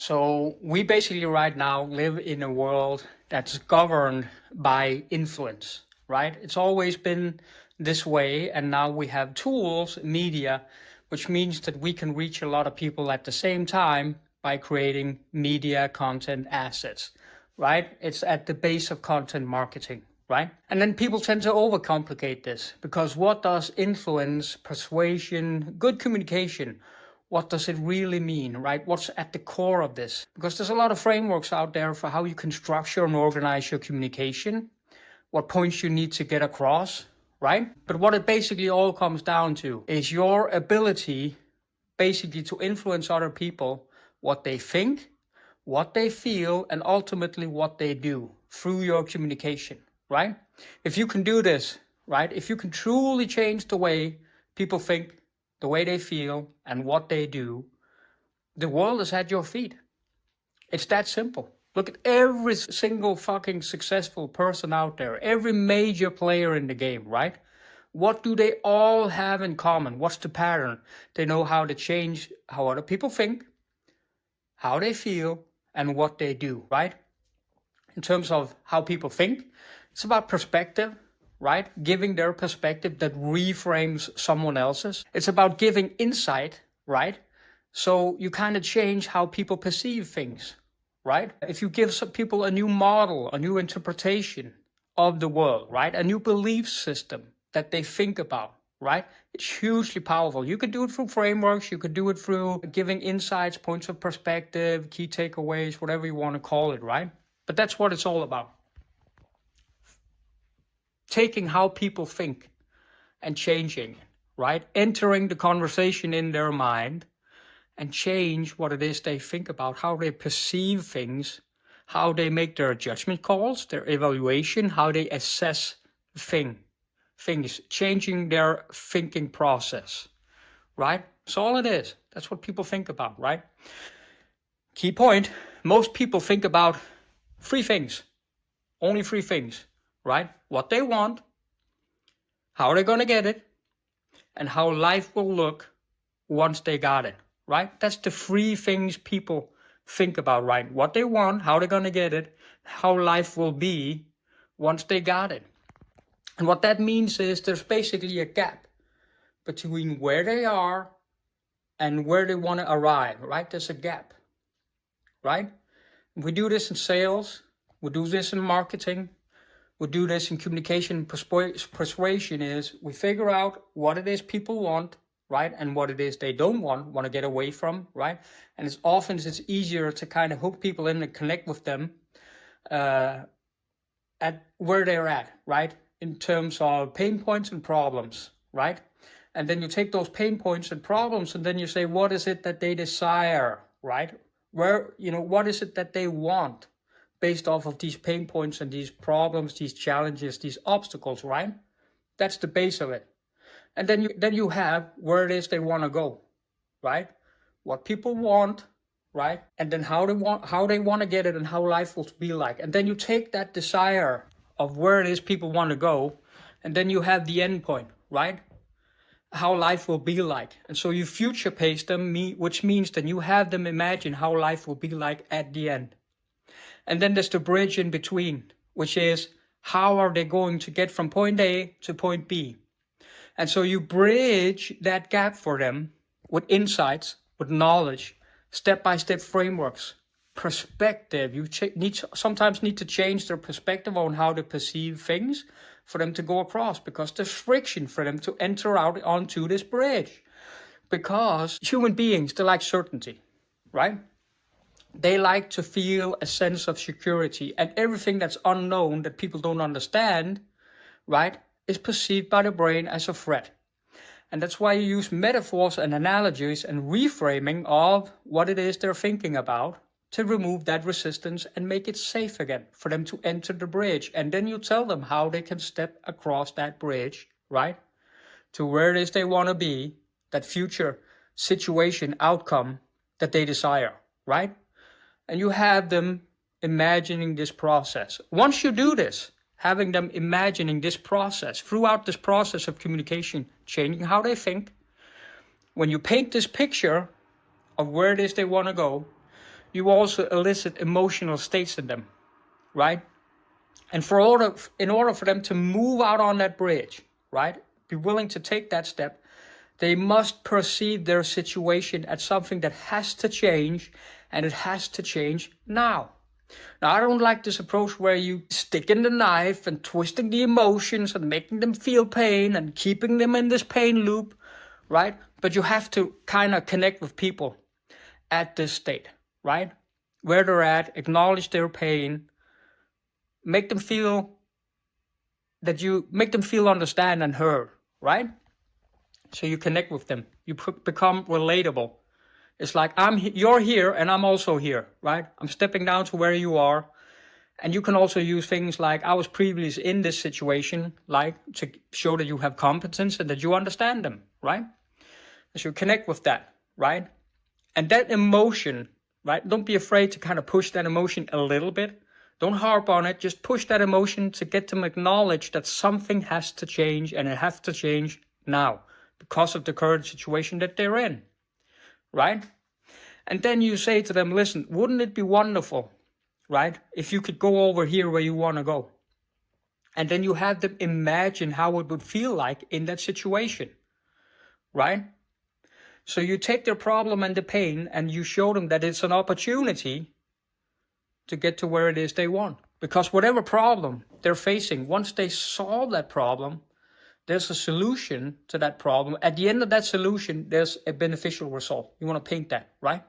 So we basically right now live in a world that's governed by influence, right? It's always been this way, and now we have tools, media, which means that we can reach a lot of people at the same time by creating media content assets, right? It's at the base of content marketing, right? And then people tend to overcomplicate this because what does influence, persuasion, good communication, what does it really mean, right? What's at the core of this? Because there's a lot of frameworks out there for how you can structure and organize your communication, what points you need to get across, right? But what it basically all comes down to is your ability basically to influence other people, what they think, what they feel, and ultimately what they do through your communication, right? If you can do this, right? If you can truly change the way people think, the way they feel, and what they do, the world is at your feet. It's that simple. Look at every single fucking successful person out there, every major player in the game, right? What do they all have in common? What's the pattern? They know how to change how other people think, how they feel, and what they do, right? In terms of how people think, it's about perspective, right? Giving their perspective that reframes someone else's. It's about giving insight, right? So you kind of change how people perceive things, right? If you give some people a new model, a new interpretation of the world, right? A new belief system that they think about, right? It's hugely powerful. You could do it through frameworks. You could do it through giving insights, points of perspective, key takeaways, whatever you want to call it, right? But that's what it's all about. Taking how people think and changing, right? Entering the conversation in their mind and change what it is they think about, how they perceive things, how they make their judgment calls, their evaluation, how they assess things, changing their thinking process, right? That's all it is. That's what people think about, right? Key point, most people think about three things, only three things, right? What they want, how they're going to get it, and how life will look once they got it, right? That's the three things people think about, right? What they want, how they're going to get it, how life will be once they got it. And what that means is there's basically a gap between where they are and where they want to arrive, right? There's a gap, right? We do this in sales, we do this in marketing, we do this in communication. Persuasion is we figure out what it is people want, right? And what it is they don't want to get away from, right? And it's easier to kind of hook people in and connect with them at where they're at, right? In terms of pain points and problems, right? And then you take those pain points and problems and then you say, what is it that they desire, right? What is it that they want based off of these pain points and these problems, these challenges, these obstacles, right? That's the base of it. And then you have where it is they want to go, right? What people want, right? And then how they want to get it and how life will be like. And then you take that desire of where it is people want to go, and then you have the end point, right? How life will be like. And so you future pace them, which means that you have them imagine how life will be like at the end. And then there's the bridge in between, which is how are they going to get from point A to point B? And so you bridge that gap for them with insights, with knowledge, step-by-step frameworks, perspective. You sometimes need to change their perspective on how they perceive things for them to go across, because there's friction for them to enter out onto this bridge. Because human beings, they like certainty, right? They like to feel a sense of security, and everything that's unknown, that people don't understand, right, is perceived by the brain as a threat. And that's why you use metaphors and analogies and reframing of what it is they're thinking about to remove that resistance and make it safe again for them to enter the bridge. And then you tell them how they can step across that bridge, right, to where it is they want to be, that future situation, outcome that they desire, right? And you have them imagining this process. Once you do this, having them imagining this process, throughout this process of communication, changing how they think, when you paint this picture of where it is they want to go, you also elicit emotional states in them, right? And in order for them to move out on that bridge, right, be willing to take that step, they must perceive their situation as something that has to change, and it has to change now. Now, I don't like this approach where you sticking the knife and twisting the emotions and making them feel pain and keeping them in this pain loop, right? But you have to kind of connect with people at this state, right? Where they're at, acknowledge their pain, make them feel understand and heard, right? So you connect with them. You become relatable. It's like you're here and I'm also here, right? I'm stepping down to where you are. And you can also use things like, I was previously in this situation, like to show that you have competence and that you understand them, right? So you connect with that, right? And that emotion, right? Don't be afraid to kind of push that emotion a little bit. Don't harp on it. Just push that emotion to get them acknowledge that something has to change, and it has to change now because of the current situation that they're in, right? And then you say to them, listen, wouldn't it be wonderful, right, if you could go over here where you want to go? And then you have them imagine how it would feel like in that situation, right? So you take their problem and the pain and you show them that it's an opportunity to get to where it is they want. Because whatever problem they're facing, once they solve that problem, there's a solution to that problem. At the end of that solution, there's a beneficial result. You want to paint that, right?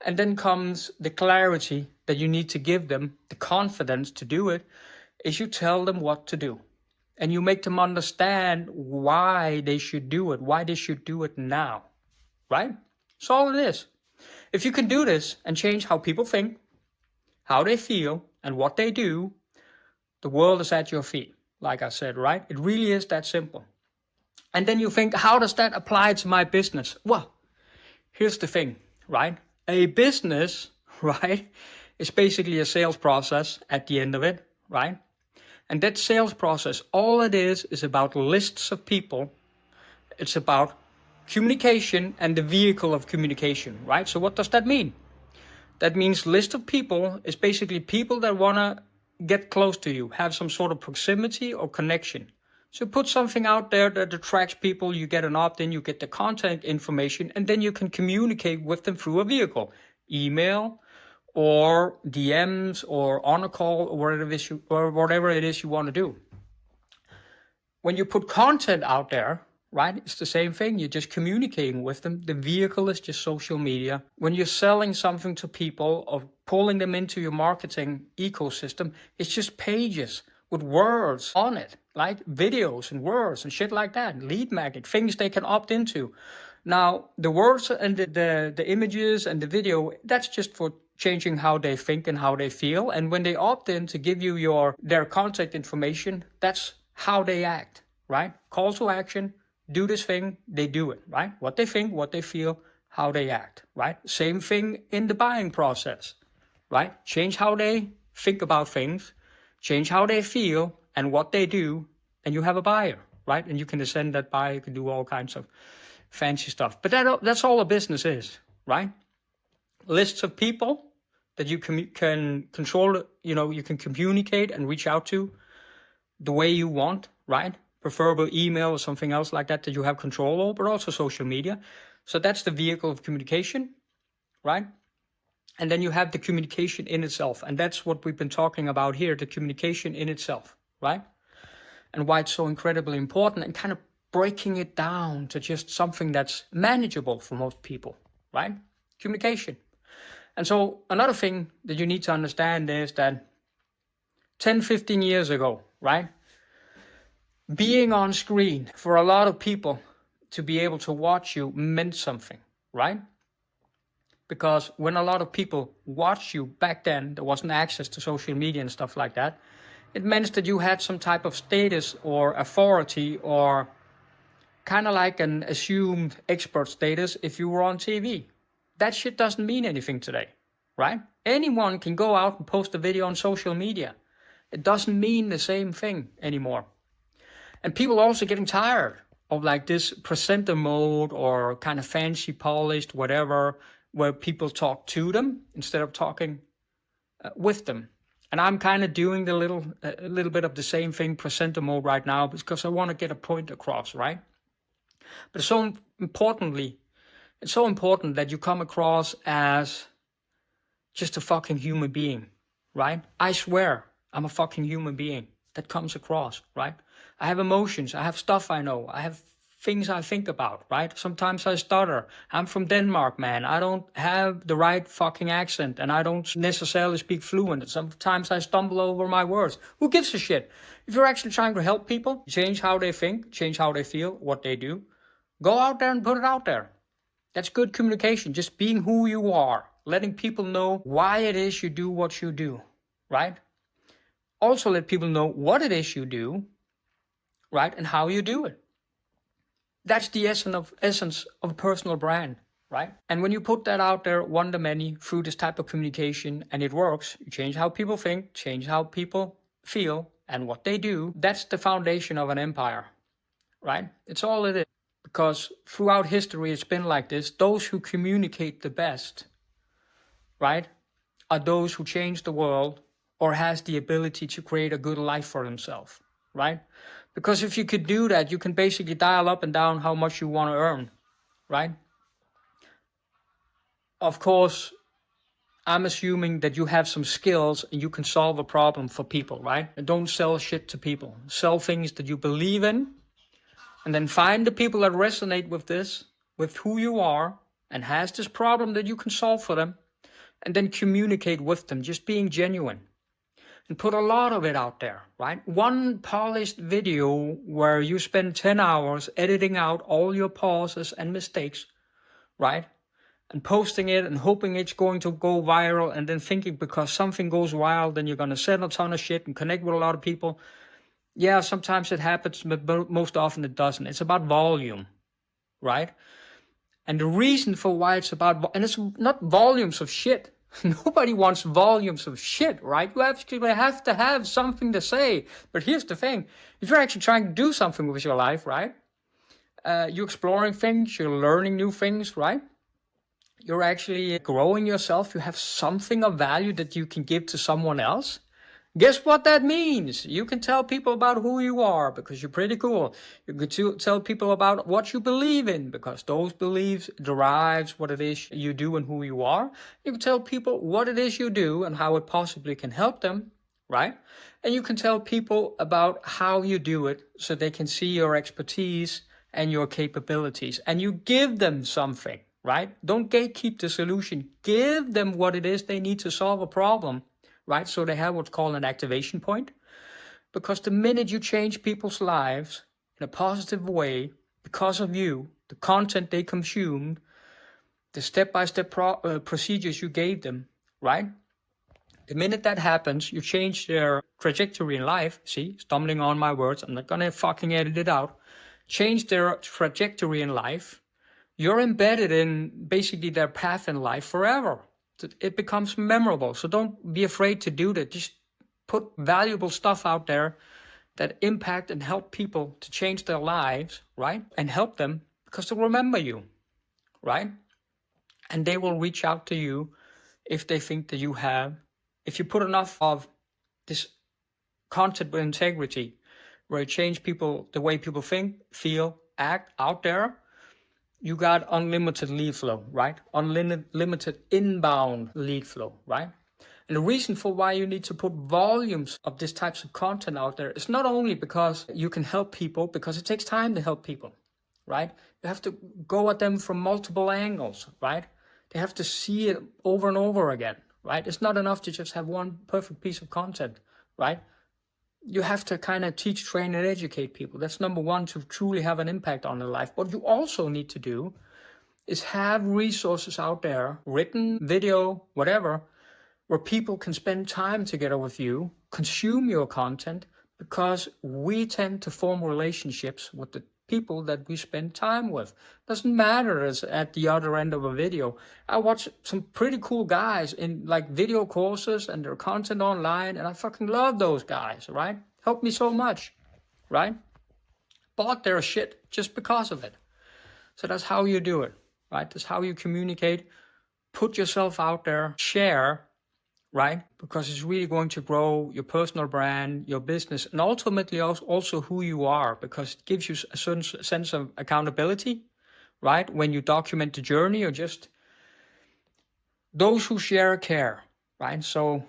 And then comes the clarity that you need to give them, the confidence to do it, is you tell them what to do. And you make them understand why they should do it, why they should do it now, right? That's all it is. If you can do this and change how people think, how they feel, and what they do, the world is at your feet, like I said, right? It really is that simple. And then you think, how does that apply to my business? Well, here's the thing, right? A business, right, is basically a sales process at the end of it, right? And that sales process, all it is about lists of people. It's about communication and the vehicle of communication, right? So what does that mean? That means list of people is basically people that want to get close to you, have some sort of proximity or connection. So put something out there that attracts people, you get an opt-in, you get the contact information, and then you can communicate with them through a vehicle, email or DMs or on a call or whatever it is you want to do. When you put content out there, right, it's the same thing. You're just communicating with them. The vehicle is just social media. When you're selling something to people or pulling them into your marketing ecosystem, it's just pages with words on it, like videos and words and shit like that, lead magnet, things they can opt into. Now, the words and the images and the video, that's just for changing how they think and how they feel. And when they opt in to give you their contact information, that's how they act, right? Call to action, do this thing, they do it, right? What they think, what they feel, how they act, right? Same thing in the buying process, right? Change how they think about things, change how they feel and what they do, and you have a buyer, right? And you can ascend that buyer, you can do all kinds of fancy stuff. But that's all a business is, right? Lists of people that you can control, you can communicate and reach out to the way you want, right? Preferable email or something else like that you have control over, but also social media. So that's the vehicle of communication, right? And then you have the communication in itself. And that's what we've been talking about here, the communication in itself, right? And why it's so incredibly important and kind of breaking it down to just something that's manageable for most people, right? Communication. And so another thing that you need to understand is that 10, 15 years ago, right? Being on screen for a lot of people to be able to watch you meant something, right? Because when a lot of people watched you back then, there wasn't access to social media and stuff like that. It meant that you had some type of status or authority or kind of like an assumed expert status if you were on TV. That shit doesn't mean anything today, right? Anyone can go out and post a video on social media. It doesn't mean the same thing anymore. And people are also getting tired of like this presenter mode or kind of fancy polished, whatever, where people talk to them instead of talking with them. And I'm kind of doing a little bit of the same thing, presenter mode right now, because I want to get a point across, right? But it's so important that you come across as just a fucking human being, right? I swear, I'm a fucking human being. That comes across, right? I have emotions, I have stuff I know, I have things I think about, right? Sometimes I stutter. I'm from Denmark, man. I don't have the right fucking accent, and I don't necessarily speak fluent. Sometimes I stumble over my words. Who gives a shit? If you're actually trying to help people, change how they think, change how they feel, what they do, go out there and put it out there. That's good communication, just being who you are, letting people know why it is you do what you do, right? Also let people know what it is you do, right, and how you do it. That's the essence of a personal brand, right? And when you put that out there one to many through this type of communication and it works, you change how people think, change how people feel and what they do. That's the foundation of an empire, right? It's all it is. Because throughout history it's been like this. Those who communicate the best, right, are those who change the world or has the ability to create a good life for themselves, right? Because if you could do that, you can basically dial up and down how much you want to earn, right? Of course, I'm assuming that you have some skills and you can solve a problem for people, right? And don't sell shit to people. Sell things that you believe in, and then find the people that resonate with this, with who you are, and has this problem that you can solve for them, and then communicate with them, just being genuine. And put a lot of it out there, right? One polished video where you spend 10 hours editing out all your pauses and mistakes, right? And posting it and hoping it's going to go viral, and then thinking because something goes viral, then you're going to sell a ton of shit and connect with a lot of people. Yeah, sometimes it happens, but most often it doesn't. It's about volume, right? And the reason for why it's about, and it's not volumes of shit. Nobody wants volumes of shit, right? You actually have to have something to say. But here's the thing. If you're actually trying to do something with your life, right? You're exploring things, you're learning new things, right? You're actually growing yourself. You have something of value that you can give to someone else. Guess what that means? You can tell people about who you are because you're pretty cool. You can tell people about what you believe in because those beliefs derives what it is you do and who you are. You can tell people what it is you do and how it possibly can help them, right? And you can tell people about how you do it so they can see your expertise and your capabilities. And you give them something, right? Don't gatekeep the solution. Give them what it is they need to solve a problem. Right? So they have what's called an activation point. Because the minute you change people's lives in a positive way, because of you, the content they consumed, the step-by-step procedures you gave them, right? The minute that happens, you change their trajectory in life. See, stumbling on my words. I'm not going to fucking edit it out. Change their trajectory in life. You're embedded in basically their path in life forever. It becomes memorable. So don't be afraid to do that. Just put valuable stuff out there that impact and help people to change their lives, right? And help them because they'll remember you, right? And they will reach out to you if they think that if you put enough of this content with integrity, where you change people, the way people think, feel, act out there, you got unlimited lead flow, right? Unlimited inbound lead flow, right? And the reason for why you need to put volumes of these types of content out there is not only because you can help people, because it takes time to help people, right? You have to go at them from multiple angles, right? They have to see it over and over again, right? It's not enough to just have one perfect piece of content, right? You have to kind of teach, train, and educate people. That's number one, to truly have an impact on their life. What you also need to do is have resources out there, written, video, whatever, where people can spend time together with you, consume your content, because we tend to form relationships with the people that we spend time with. Doesn't matter as at the other end of a video. I watch some pretty cool guys in like video courses and their content online, and I fucking love those guys, right? Helped me so much, right? Bought their shit just because of it. So that's how you do it, right? That's how you communicate. put yourself out there, share, right? Because it's really going to grow your personal brand, your business, and ultimately also who you are, because it gives you a certain sense of accountability, right? When you document the journey, or just those who share care, right? So,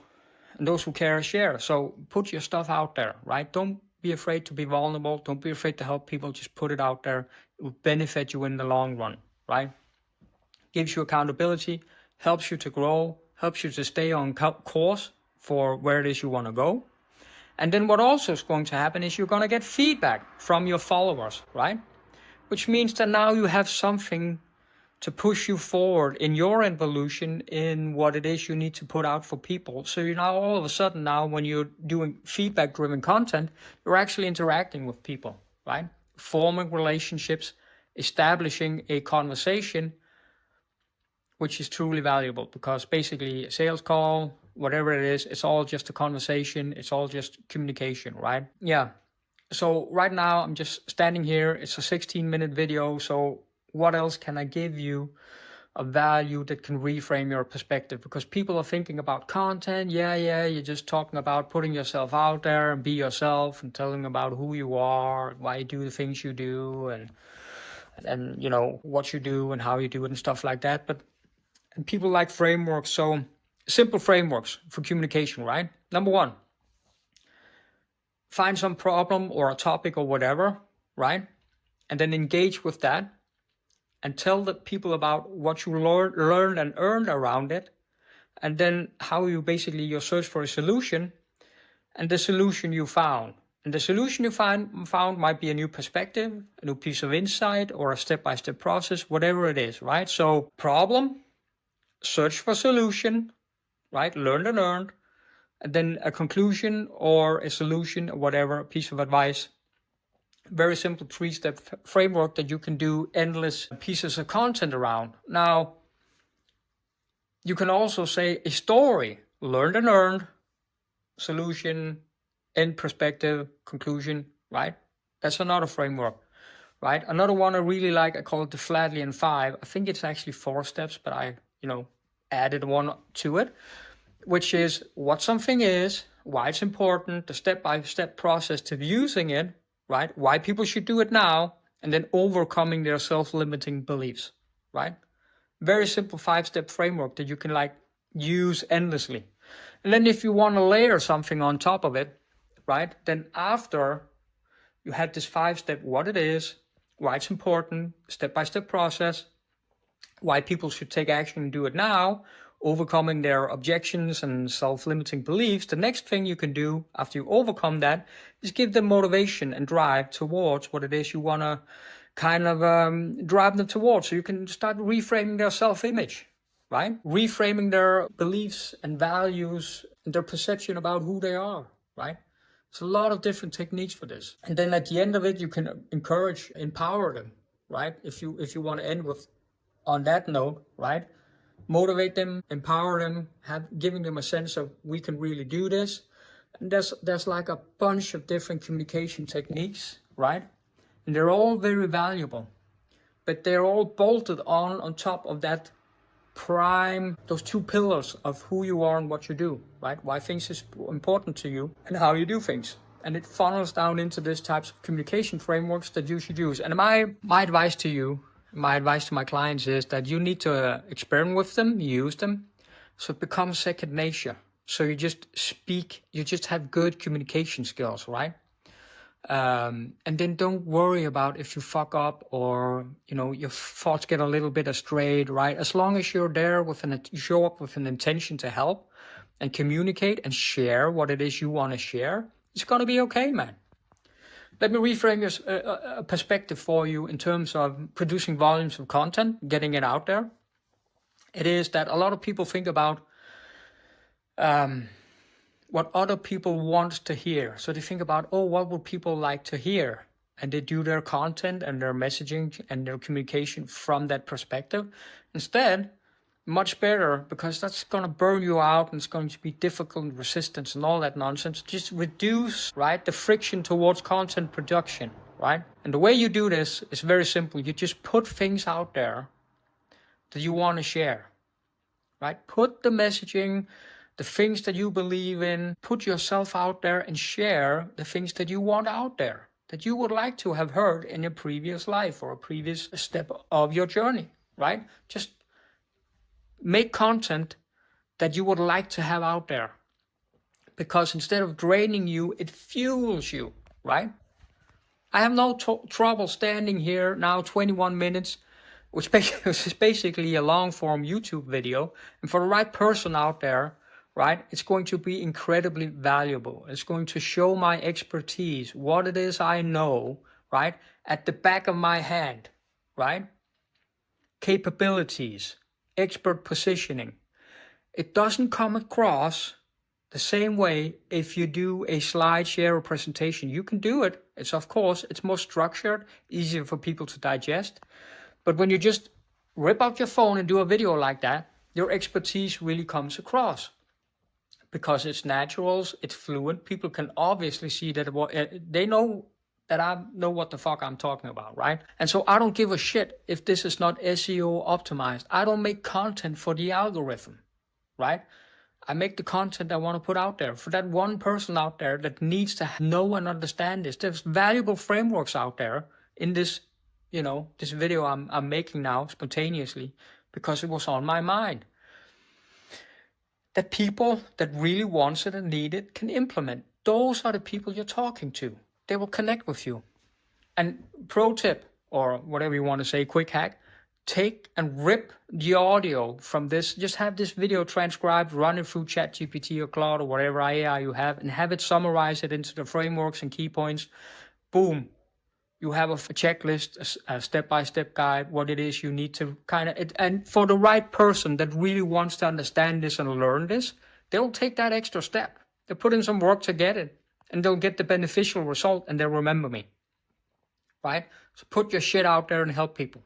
and those who care share. So put your stuff out there, right? Don't be afraid to be vulnerable. Don't be afraid to help people. Just put it out there. It will benefit you in the long run, right? Gives you accountability, helps you to grow, helps you to stay on course for where it is you want to go. And then what also is going to happen is you're going to get feedback from your followers, right? Which means that now you have something to push you forward in your evolution in what it is you need to put out for people. So you now all of a sudden now when you're doing feedback driven content, you're actually interacting with people, right? Forming relationships, establishing a conversation, which is truly valuable, because basically a sales call, whatever it is, it's all just a conversation. It's all just communication, right? Yeah. So right now I'm just standing here. It's a 16-minute video. So what else can I give you a value that can reframe your perspective? Because people are thinking about content. Yeah, you're just talking about putting yourself out there and be yourself and telling about who you are, why you do the things you do, and you know what you do and how you do it and stuff like that. And people like frameworks. So simple frameworks for communication, right? Number one, find some problem or a topic or whatever, right? And then engage with that and tell the people about what you learned and earned around it. And then how you your search for a solution and the solution you found. And the solution you found might be a new perspective, a new piece of insight, or a step-by-step process, whatever it is, right? So problem, search for solution, right? Learned and earned. And then a conclusion or a solution, or whatever, a piece of advice. Very simple 3-step framework that you can do endless pieces of content around. Now, you can also say a story, learned and earned, solution, end perspective, conclusion, right? That's another framework, right? Another one I really like, I call it the Flatlian 5. I think it's actually 4 steps, but I, added one to it, which is what something is, why it's important, the step-by-step process to using it, right? Why people should do it now, and then overcoming their self-limiting beliefs, right? Very simple 5-step framework that you can use endlessly. And then if you want to layer something on top of it, right? Then after you had this 5-step, what it is, why it's important, step-by-step process, why people should take action and do it now, overcoming their objections and self-limiting beliefs, the next thing you can do after you overcome that is give them motivation and drive towards what it is you want to kind of drive them towards. So you can start reframing their self-image, right? Reframing their beliefs and values and their perception about who they are, right? There's a lot of different techniques for this. And then at the end of it, you can empower them, right? If you want to end with on that note, right? Motivate them, empower them, giving them a sense of we can really do this. And there's like a bunch of different communication techniques, right? And they're all very valuable, but they're all bolted on top of that those 2 pillars of who you are and what you do, right? Why things is important to you and how you do things. And it funnels down into these types of communication frameworks that you should use. And my advice to you, my advice to my clients is that you need to experiment with them, use them, so it becomes second nature. So you just speak, you just have good communication skills, right? And then don't worry about if you fuck up or, your thoughts get a little bit astray, right? As long as you're there you show up with an intention to help and communicate and share what it is you want to share, it's going to be okay, man. Let me reframe your perspective for you in terms of producing volumes of content, getting it out there. It is that a lot of people think about what other people want to hear. So they think about, what would people like to hear? And they do their content and their messaging and their communication from that perspective. Instead, much better, because that's going to burn you out and it's going to be difficult and resistance and all that nonsense. Just reduce, right, the friction towards content production, right? And the way you do this is very simple. You just put things out there that you want to share. right? Put the messaging, the things that you believe in, put yourself out there and share the things that you want out there, that you would like to have heard in a previous life or a previous step of your journey, right? Just make content that you would like to have out there, because instead of draining you, it fuels you, right? I have no trouble standing here now 21 minutes, which is basically a long form YouTube video. And for the right person out there, right, it's going to be incredibly valuable. It's going to show my expertise, what it is I know, right, at the back of my hand, right? Capabilities, expert positioning. It doesn't come across the same way if you do a slide share or presentation. You can do it. It's, of course, it's more structured, easier for people to digest. But when you just rip out your phone and do a video like that, your expertise really comes across, because it's natural, it's fluent. People can obviously see that they know that I know what the fuck I'm talking about, right? And so I don't give a shit if this is not SEO optimized. I don't make content for the algorithm, right? I make the content I want to put out there for that one person out there that needs to know and understand this. There's valuable frameworks out there in this, this video I'm making now spontaneously, because it was on my mind, that people that really wants it and need it can implement. Those are the people you're talking to. They will connect with you. And pro tip, or whatever you want to say, quick hack, take and rip the audio from this. Just have this video transcribed, run it through ChatGPT or Claude or whatever AI you have, and have it summarize it into the frameworks and key points. Boom. You have a checklist, a step-by-step guide, what it is you need to and for the right person that really wants to understand this and learn this, they'll take that extra step. They'll put in some work to get it, and they'll get the beneficial result, and they'll remember me, right? So put your shit out there and help people.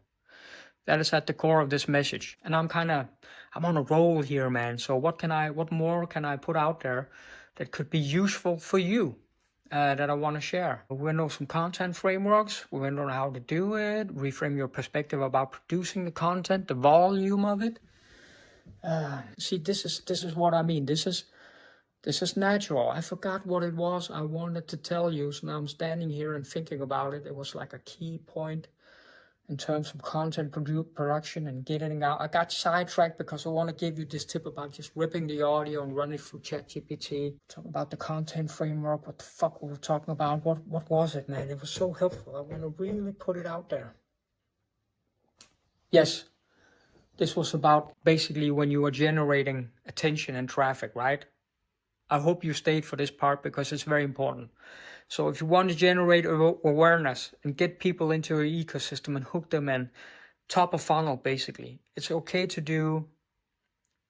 That is at the core of this message. And I'm on a roll here, man. So what more can I put out there that could be useful for you, that I want to share? We went over some content frameworks. We went over how to do it, reframe your perspective about producing the content, the volume of it. See, this is what I mean. This is natural. I forgot what it was I wanted to tell you. So now I'm standing here and thinking about it. It was like a key point in terms of content production and getting out. I got sidetracked because I want to give you this tip about just ripping the audio and running it through ChatGPT. Talk about the content framework, what the fuck we were talking about. What was it, man? It was so helpful. I want to really put it out there. Yes, this was about basically when you are generating attention and traffic, right? I hope you stayed for this part, because it's very important. So if you want to generate awareness and get people into your ecosystem and hook them in, top of funnel basically, it's okay to do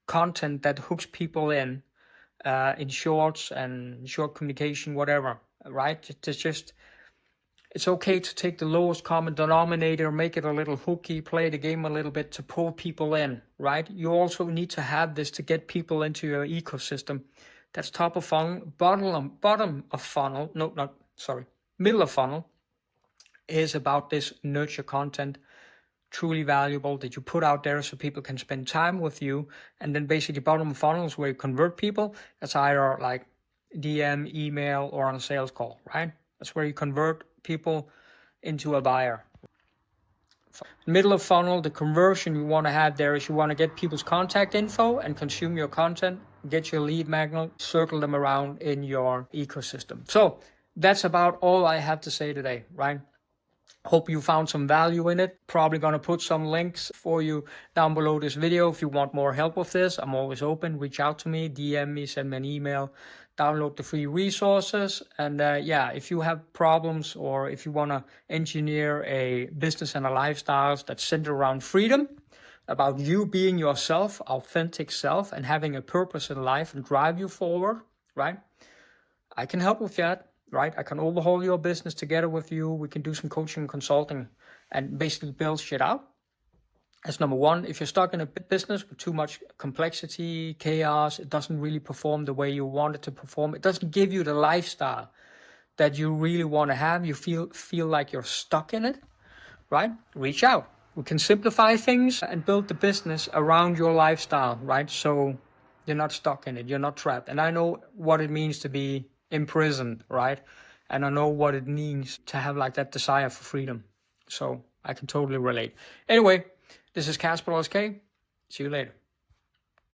content that hooks people in shorts and short communication, whatever, right? It's okay to take the lowest common denominator, make it a little hooky, play the game a little bit to pull people in, right? You also need to have this to get people into your ecosystem. That's top of funnel. Bottom of funnel, middle of funnel is about this nurture content, truly valuable, that you put out there so people can spend time with you. And then basically bottom of funnel is where you convert people. That's either like DM, email, or on a sales call, right? That's where you convert people into a buyer. Middle of funnel, the conversion you want to have there is you want to get people's contact info and consume your content, get your lead magnet, circle them around in your ecosystem. So that's about all I have to say today, right? Hope you found some value in it. Probably going to put some links for you down below this video. If you want more help with this, I'm always open. Reach out to me, DM me, send me an email, download the free resources. And if you have problems, or if you want to engineer a business and a lifestyle that's centered around freedom, about you being yourself, authentic self, and having a purpose in life and drive you forward, right? I can help with that. Right? I can overhaul your business together with you. We can do some coaching and consulting and basically build shit out. That's number one. If you're stuck in a business with too much complexity, chaos, it doesn't really perform the way you want it to perform. It doesn't give you the lifestyle that you really want to have. You feel like you're stuck in it, right? Reach out. We can simplify things and build the business around your lifestyle, right? So you're not stuck in it, you're not trapped. And I know what it means to be imprisoned, right? And I know what it means to have like that desire for freedom. So I can totally relate. Anyway, this is Kasper LSK. See you later.